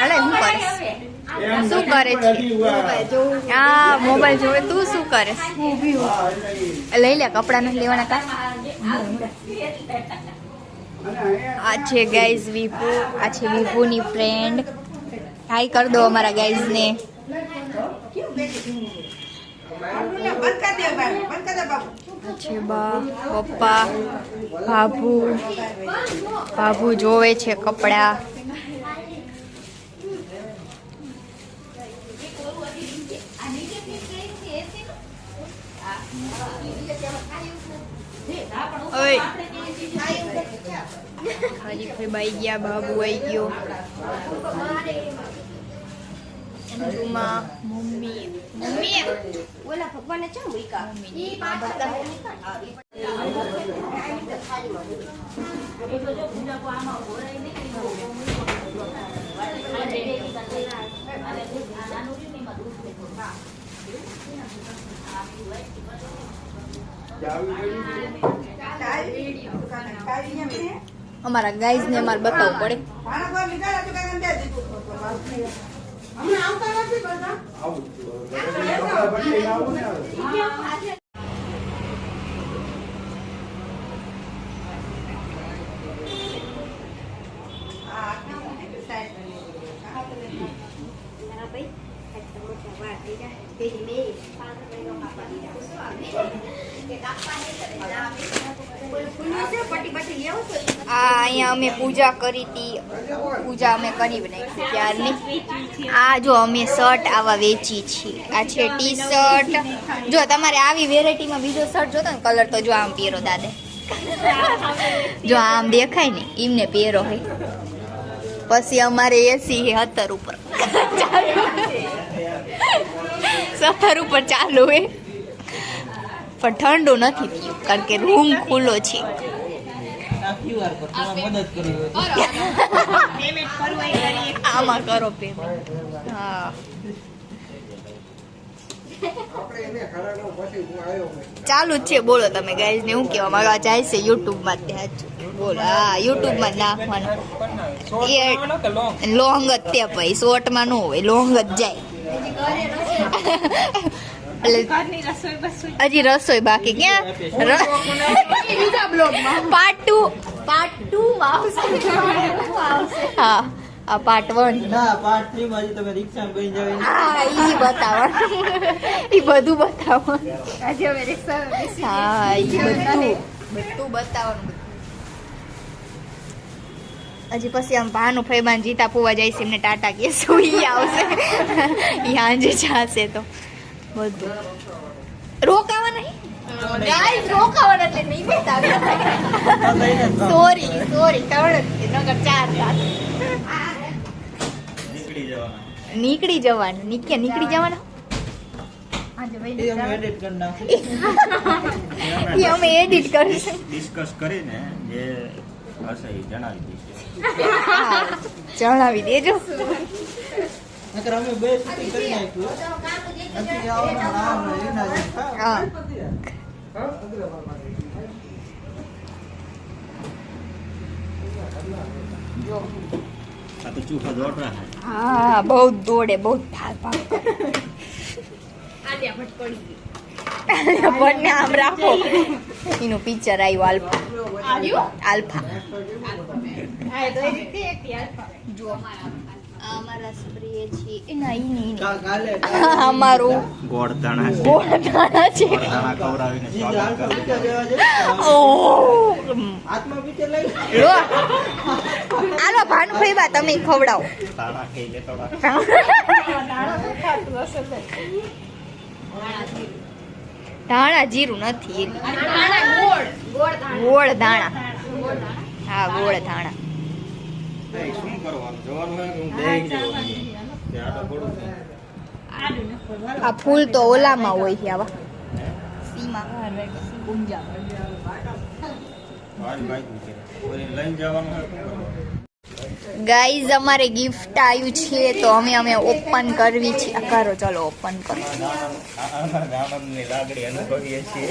અરે શું કરે શું કરે છે હા મોબાઈલ જોવે તું શું કરે લઈ લે કપડા નથી લેવાના કા આ છે ગાઈઝ વિભુ આ છે વિભુની ફ્રેન્ડ હાઈ કર દો અમારા ગાઈઝ ને છે બા પપ્પા ભાભુ જોવે છે કપડા હજી ભાઈ બાઈ ગયા બાબુ આવી ગયો અંજુમાં મમ્મી ઓલા ભગવાને ચા મૂકા અમારા ગાઈઝ ને અમારે બતાવવું પડે અહીંયા અમે પૂજા કરી હતી પૂજા અમે કરી નાખી ત્યારની આ જો અમે શર્ટ આવા વેચી છીએ આ છે ટી શર્ટ જો તમારે આવી વેરાયટીમાં બીજો શર્ટ જોતો ને કલર તો જો આમ પહેરો દાદા જો આમ દેખાય ને એમને પહેરો હે પછી અમારે એસી હે 70 ઉપર 70 ઉપર ચાલુ હે પણ ઠંડુ નથી થયું કારણ કે રૂમ ખુલ્લો છે આમાં કરો પેમેન્ટ હા ચાલુ જ છે બોલો તમે ગાઈઝ ને હું કેવા માંગવા જાય છે યુટ્યુબ માં ત્યાં બોલો હા યુટ્યુબ માં નાખવાનું લોંગ જ તે ભાઈ શોર્ટ માં ન હોય લોંગ જ જાય હજી રસોઈ બાકી ક્યાં પાર્ટ 2 હા આ પાર્ટ 1 ના પાર્ટ 3 માં તમે રિક્ષા માં બેસી જાવ હા ઈ બતાવવાનું ઈ બધું બતાવવાનું આજે અમે રિક્ષા માં બેસી હા ઈ બધું બતાવવાનું હજી પછી આમ ભાનુ ફઈબાન જીતા પુવા જાય છે એમને ટાટા કે સુઈ આવશે યાંજે જાશે તો બધું રોકાવા નહીં ગાઈસ રોકાવા એટલે નહીં બતાવે સોરી કવડ નગર 4 નીકળી જવાનું નીકળી જવાના આજે ભાઈ એડિટ કરી નાખી એ અમે એડિટ કરીશું ડિસ્કસ કરીને જે હશે એ જણાવી દેજો નકર અમે બે શૂટિંગ કરી નાખ્યું નથી આવવાનું નામ એના હા જો આ તો ચૂહા દોડ રહા હે हाँ बहुत दौड़े बहुत भाग आलिया भट्ट पड़ी गई भट्ट ने आम राखो इनो पिक्चर આવ્યું આલ્ફા આ તો એ રીતે એક આલ્ફા જો અમારા સ્પ્રે છે એના ઈ કાલે અમારું ગોળ દાણા છે ગોળ દાણા ખવડાવીને સ્વાગત કરવું ઓ આત્મા પીતે લઈ આલો ભાનુભાઈ બા તમે ખવડાવો દાણા ખાઈ લે થોડા ધાણા જીરું નથી ગોળ દાણા હા ગોળ દાણા શું કરવાનું જવાનું હોય હું બેહી જવાનું ત્યાં તો થોડું આ ફૂલ તો ઓલામાં હોય છે આવા સીમાં ગુંજા લઈને જવાનું હોય શું કરવાનું ગાઈઝ અમારે ગિફ્ટ આવ્યું છે તો અમે ઓપન કરવી છે કરો ચલો ઓપન કરો આનંદની લાગણી અનુભવીએ છીએ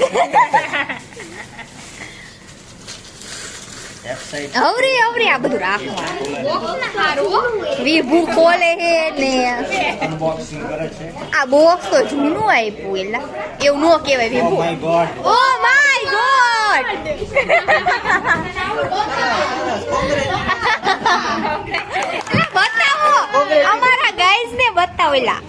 વેબસાઇટ હવરી હવરી આ બધું રાખવાનું વિભુ ખોલે હે ને અનબોક્સિંગ કરે છે. આ બોક્સ તો જૂનું આપ્યું એલા એવું નો કહેવાય oh Vibhu my god. Oh my god બતાવો અમારા ગાઈઝ ને બતાવો એલા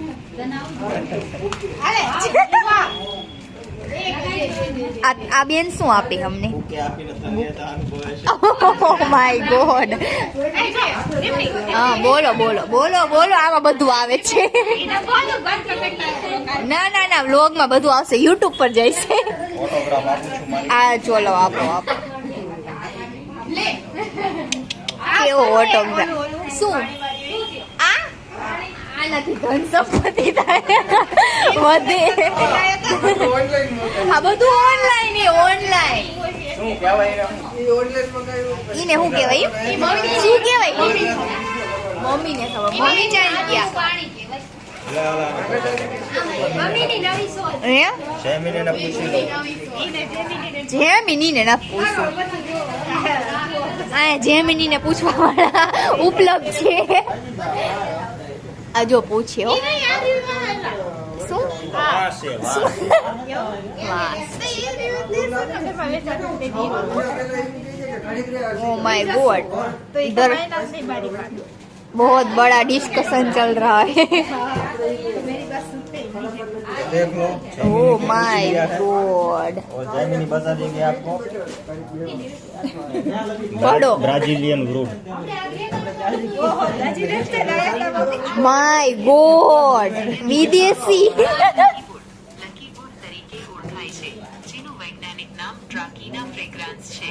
આ બેન શું આપે અમને ઓકે આપીને ધન્યતા અનુભવે છે. ઓહ માય ગોડ હા બોલો બોલો બોલો બોલો આમાં બધું આવે છે ના ના ના વ્લોગમાં બધું આવશે યુટ્યુબ પર જઈશે ઓટોગ્રાફ આપું છું મારી. આ ચોલો આપો આપો કેવો ઓટોગ્રાફ શું આનાથી ધન સંપત્તિ થાય વધે આ બધું ઓનલાઈન એ ઓનલાઈન શું કહેવાય એને? ઈને શું કહેવાય શું કહેવાય મમ્મીને ખબર મમ્મી જાણી ગયા હે જેમિનીને પૂછી લો. જેમિનીને ના પૂછું આ જેમિનીને પૂછવા વાળા ઉપલબ્ધ છે આ જો પૂછે હો શું વાસ છે, વાસ. ओ माय गॉड इधर बहुत बड़ा डिस्कशन चल रहा है देख लो. ओ माय गॉड और जेमिनी बता देंगे आपको. पढ़ो ब्राजीलियन वुड. माय गॉड विदेशी લકી વુડ તરીકે ઓળખાય છે જેનું વૈજ્ઞાનિક નામ ટ્રાકીના ફ્રેગ્રાન્સ છે.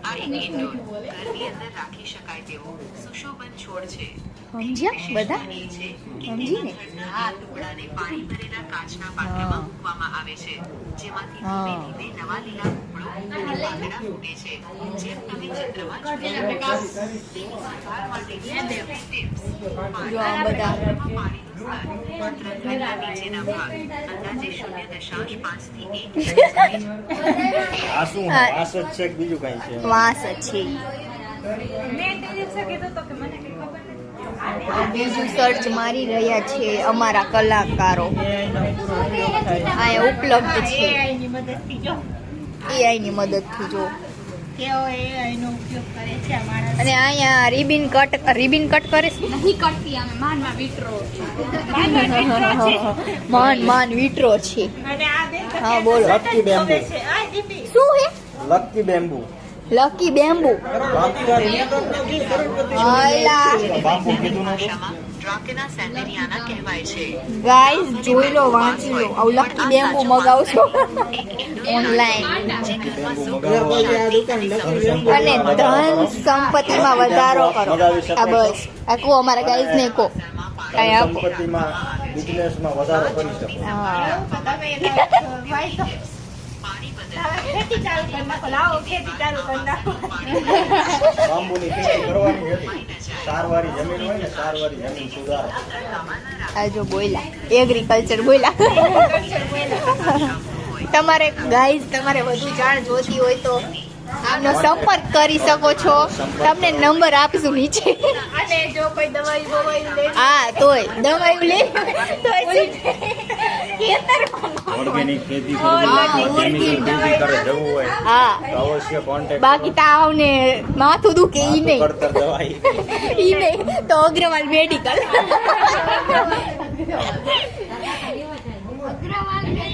આ એક ઇન્ડોર ઘરની અંદર રાખી શકાય તેવો સુશોભન છોડ છે. સમજ્યા બધા એ છે કે સમજીને આ ટુકડાને પાણી ભરેલા કાચના પાત્રમાં મૂકવામાં આવે છે જેમાંથી ધીમે ધીમે નવા લીલા ફૂલો અને પાંદડા ફૂટે છે. જેમ તમે ચિત્રમાં જોઈ શકો છો. તેની સંભાળ માટેની જરૂરી tips. જો આ બધા પાણીનું સ્તર ઘરના નીચેના ભાગ અંદાજે 0.5 થી 1 આ શું વાસ જ છે કે બીજું કઈ છે? વાસ છે બીજું સર્ચ મારી રહ્યા છે અમારા કલાકારો અહીંયા ઉપલબ્ધ છે AI ની મદદથી જો અને અહીંયા રિબિન કટ કરે છે માન વીટરો છે હા બોલો લકી બેમ્બુ. શું હે લકી બેમ્બુ. લકી બેમ્બુ હાયલા બામ્બુ કીધું નતું? ભાષામાં ડ્રાકેના સેન્ડેરિયાના કહેવાય છે. ગાઈસ જોઈ લો વાંચી લો આવું લકી બેમ્બુ મગાવશો ઓનલાઈન જે ઘરમાં સુખ અને ધન સંપત્તિમાં વધારો કરો આ બસ આ કહો અમારા ગાઈસ ને કહો કાંઈ આપો સંપત્તિમાં બિઝનેસમાં વધારો કરી શકો. હા બાંબુની ખેતી કરવાની હતી. સારવારી જમીન હોય ને સારવારી જમીન સુધારો. આ જો બોલ્યા એગ્રીકલ્ચર બોલ્યા તમારે ગાઈઝ તમારે વધુ જાણ જોતી હોય તો આમનો સંપર્ક કરી શકો છો તમને નંબર આપશું નીચે અને જો કોઈ દવાઈ બવાઈ લે હા તોય દવાઈ લે ઓર્ગેનિક ખેતી કરવી કેમિકલ ખેતી કરે જવું હોય હા તો અવશ્ય કોન્ટેક્ટ બાકી તાવ ને માથું દુખે ઈ નહીં પડતર દવાઈ. ઈ નહીં તો અગ્રવાલ મેડિકલ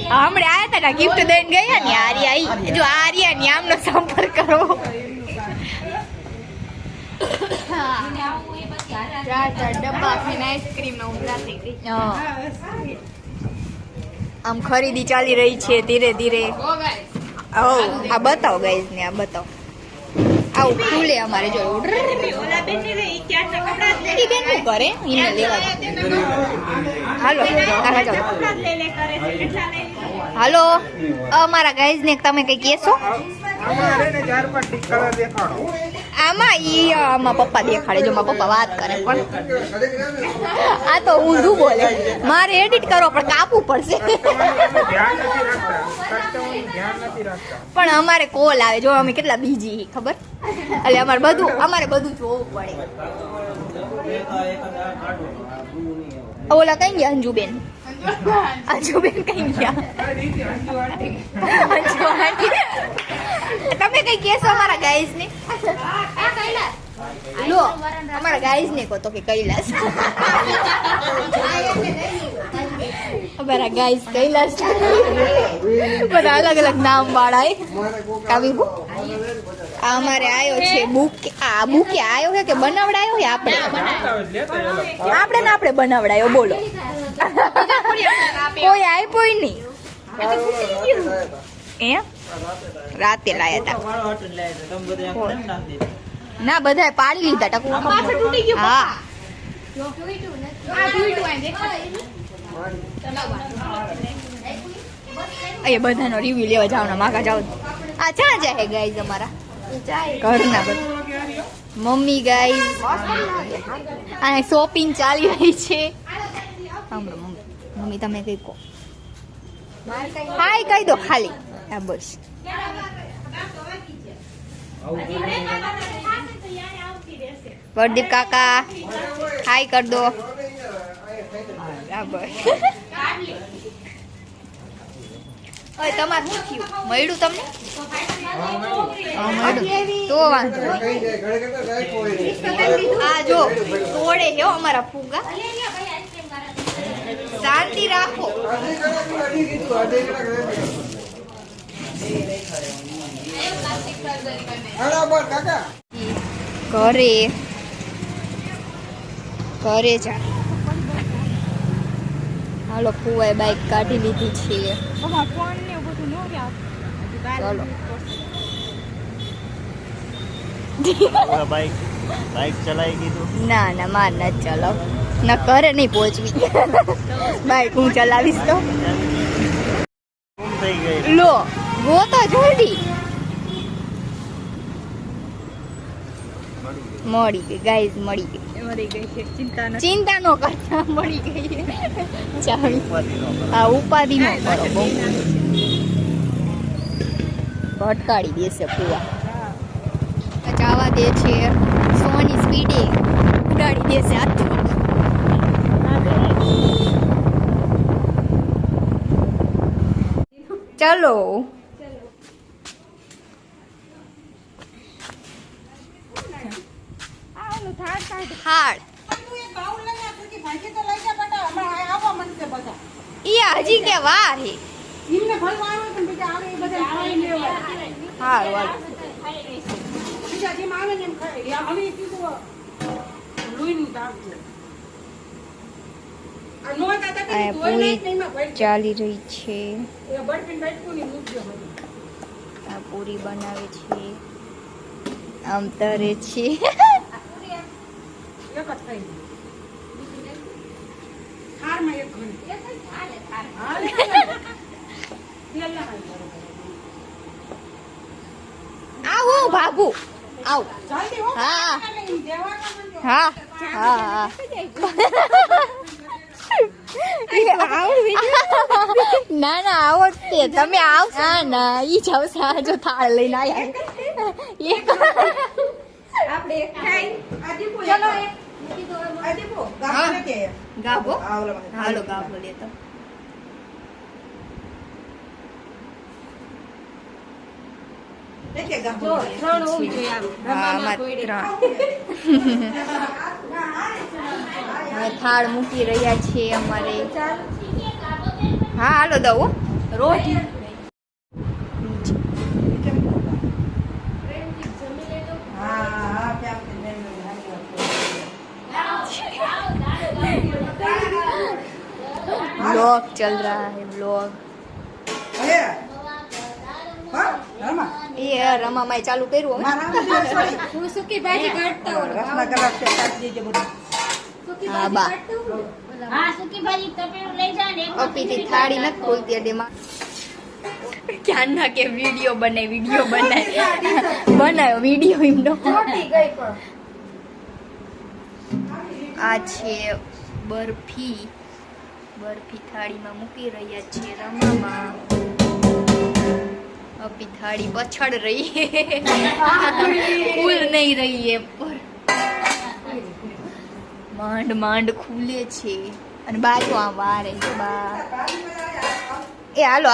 હમણાં આયા હતા ને ગિફ્ટ દઈને ગયા ને આર્યા ઈ જો આર્યા ને આમનો સંપર્ક કરો ચાર ડબ્બા આઈસ્ક્રીમ નો આમ ખરીદી ચાલી રહી છે ધીરે ધીરે આ બતાવો ગાઈઝ ને આ બતાવો આવું ખુલે અમારે જો ઓલા બેન ને ઈ ક્યાં કપડા લે ઈ બેન શું કરે ઈને લેવા દો. હાલો કાકા જાઓ. કપડા લે લે કરે છે કેટલા લે હાલો અમારા ગાઈઝ ને તમે કઈ કહેશો અમારે ને 4-5 ટીકા દેખાડો. આમાં પપ્પા દેખાડે જો મારા પપ્પા વાત કરે પણ આ તો ઊંધું બોલે મારે એડિટ કરો પણ કાપવું પડશે પણ અમારે કોલ આવે જો અમે કેટલા બીજી ખબર એટલે અમારે બધું જોવું પડે ઓલા કઈ ગયા અંજુબેન કઈ ગયા તમે કઈ કેસો અમારા ગાઈઝ ને લો અમારા ગાઈઝ ને કહો તો કે કૈલાસ અમારા ગાઈઝ કૈલાસ બધા અલગ અલગ નામ વાળા કાવી આ અમારે આવ્યો છે બુકે આવ્યો છે કે બનાવડાયો છે આપણે બનાવડાયો બોલો કોઈ આપ્યો નહીં એ રાતે લાયા હતા ના બધાય પાડી લીધા ટકુ હા અહીંયા બધાનો રિવ્યુ લેવા જાવ ના માગા જાવ આ ચા જાય ગાઈઝ અમારા ઘરના બધા મમ્મી ગાઈઝ આ શોપિંગ ચાલી રહી છે મમ્મી તમે કઈ કહો હાય કહી દો ખાલી હા બસ પ્રદીપ કાકા હાય કર દો ઓય તમાર શું થયું મળ્યું તમને તો વાંધો આ જો તોડે હે અમારા ફૂગા શાંતિ રાખો ઘરે જા હાલો ફુવાએ બાઈક કાઢી લીધી છે ચલો બાઈક ચલાવી દીધું ના માર ના ચલાવ ના ઘરે નહીં પહોંચવી બાઈક હું ચલાવીશ તો થઈ ગઈ લો ગો તો જલ્દી મળી ગઈ ગાઈઝ મળી ગઈ ચિંતા નો કરતા મળી ગઈ ચાવી હા ઉપાધિ નો કરો બહુ ભટકાડી દેશે પૂરા ચાવા દે છે સોની સ્પીડે ઉડાડી દેશે આ તો ચલો હાડ હજી કે વાર હે પૂરી ચાલી રહી છે આ પૂરી બનાવે છે આમ તરે છે આવો બાબુ આવ હા હા હા ના આવો તે તમે આવ ના ઈ જાવ જો થાળ લઈને આયા ગાબો હાલો ગાબો લેતો થાળ મૂકી રહ્યા છે અમારે હા હાલો દઉં રોટી ब्लॉग चल रहा है ब्लॉग ये रमा माई चालू करू सुकी भाजी काटता हाँ बा हाँ सुकी भाजी तपेલું લઈ જા ને અપી થી થાળી ન ખોલતી અડે માં ક્યાં ના કે વિડીયો બનાવ્યો વિડીયો એમનો. આ છે બરફી થાળીમાં મૂકી રહ્યા છે રમામાં. અપી થાળી પછડ રહી ફૂલ નહીં રહી એ પર માંડ ખુલે છે અને બાજુ આમ વારે છે બા. એ હાલો